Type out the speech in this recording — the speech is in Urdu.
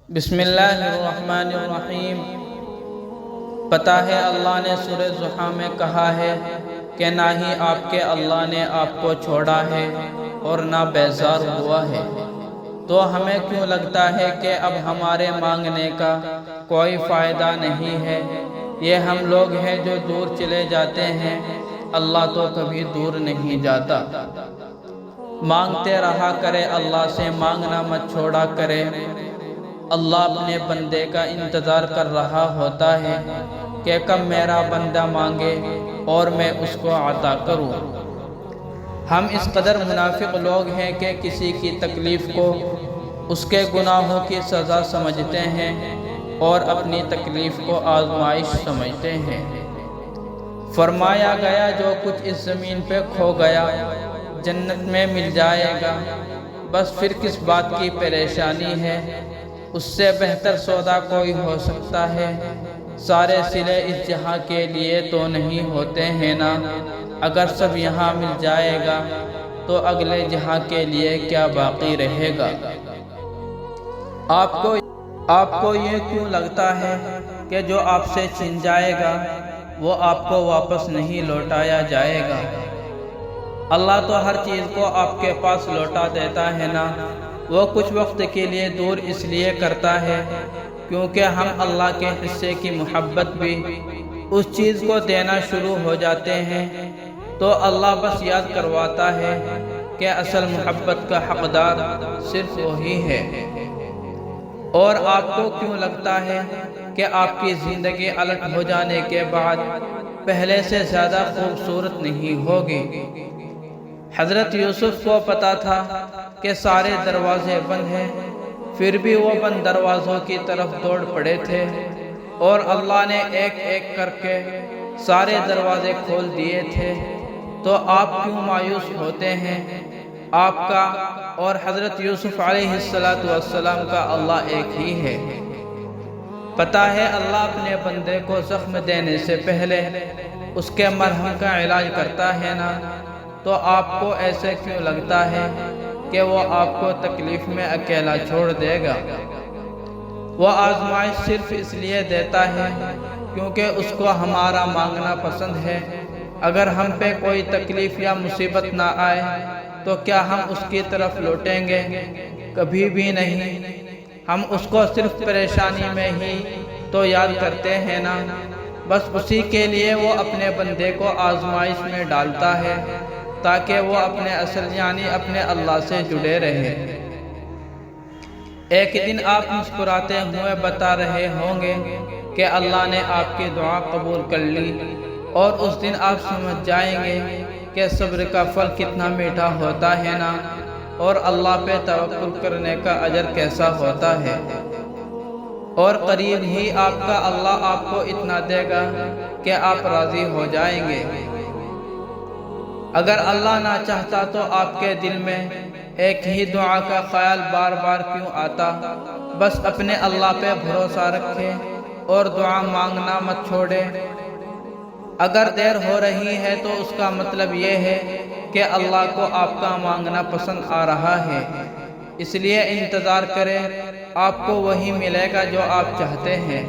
بسم اللہ الرحمن الرحیم۔ پتہ ہے اللہ نے سورہ ضحیٰ میں کہا ہے کہ نہ ہی آپ کے اللہ نے آپ کو چھوڑا ہے اور نہ بیزار ہوا ہے، تو ہمیں کیوں لگتا ہے کہ اب ہمارے مانگنے کا کوئی فائدہ نہیں ہے؟ یہ ہم لوگ ہیں جو دور چلے جاتے ہیں، اللہ تو کبھی دور نہیں جاتا۔ مانگتے رہا کرے اللہ سے، مانگنا مت چھوڑا کرے۔ اللہ اپنے بندے کا انتظار کر رہا ہوتا ہے کہ کب میرا بندہ مانگے اور میں اس کو عطا کروں۔ ہم اس قدر منافق لوگ ہیں کہ کسی کی تکلیف کو اس کے گناہوں کی سزا سمجھتے ہیں اور اپنی تکلیف کو آزمائش سمجھتے ہیں۔ فرمایا گیا جو کچھ اس زمین پہ کھو گیا جنت میں مل جائے گا، بس پھر کس بات کی پریشانی ہے؟ اس سے بہتر سودا کوئی ہو سکتا ہے؟ سارے صلے اس جہاں کے لیے تو نہیں ہوتے ہیں نا، اگر سب یہاں مل جائے گا تو اگلے جہاں کے لیے کیا باقی رہے گا؟ آپ کو یہ کیوں لگتا ہے کہ جو آپ سے چھن جائے گا وہ آپ کو واپس نہیں لوٹایا جائے گا؟ اللہ تو ہر چیز کو آپ کے پاس لوٹا دیتا ہے نا۔ وہ کچھ وقت کے لیے دور اس لیے کرتا ہے کیونکہ ہم اللہ کے حصے کی محبت بھی اس چیز کو دینا شروع ہو جاتے ہیں، تو اللہ بس یاد کرواتا ہے کہ اصل محبت کا حقدار صرف وہی ہے۔ اور آپ کو کیوں لگتا ہے کہ آپ کی زندگی الٹ ہو جانے کے بعد پہلے سے زیادہ خوبصورت نہیں ہوگی؟ حضرت یوسف کو پتا تھا کہ سارے دروازے بند ہیں، پھر بھی وہ بند دروازوں کی طرف دوڑ پڑے تھے اور اللہ نے ایک ایک کر کے سارے دروازے کھول دیے تھے۔ تو آپ کیوں مایوس ہوتے ہیں؟ آپ کا اور حضرت یوسف علیہ السلام کا اللہ ایک ہی ہے۔ پتہ ہے اللہ اپنے بندے کو زخم دینے سے پہلے اس کے مرہم کا علاج کرتا ہے نا، تو آپ کو ایسے کیوں لگتا ہے کہ وہ آپ کو تکلیف میں اکیلا چھوڑ دے گا؟ وہ آزمائش صرف اس لیے دیتا ہے کیونکہ اس کو ہمارا مانگنا پسند ہے۔ اگر ہم پہ کوئی تکلیف یا مصیبت نہ آئے تو کیا ہم اس کی طرف لوٹیں گے؟ کبھی بھی نہیں۔ ہم اس کو صرف پریشانی میں ہی تو یاد کرتے ہیں نا، بس اسی کے لیے وہ اپنے بندے کو آزمائش میں ڈالتا ہے تاکہ وہ اپنے اصل یعنی اپنے اللہ سے جڑے رہے۔ ایک دن آپ مسکراتے ہوئے بتا رہے ہوں گے کہ اللہ نے آپ کی دعا قبول کر لی، اور اس دن آپ سمجھ جائیں گے کہ صبر کا پھل کتنا میٹھا ہوتا ہے نا، اور اللہ پہ توکل کرنے کا اجر کیسا ہوتا ہے۔ اور قریب ہی آپ کا اللہ آپ کو اتنا دے گا کہ آپ راضی ہو جائیں گے۔ اگر اللہ نہ چاہتا تو آپ کے دل میں ایک ہی دعا کا خیال بار بار کیوں آتا؟ بس اپنے اللہ پہ بھروسہ رکھے اور دعا مانگنا مت چھوڑے۔ اگر دیر ہو رہی ہے تو اس کا مطلب یہ ہے کہ اللہ کو آپ کا مانگنا پسند آ رہا ہے، اس لیے انتظار کریں، آپ کو وہی ملے گا جو آپ چاہتے ہیں۔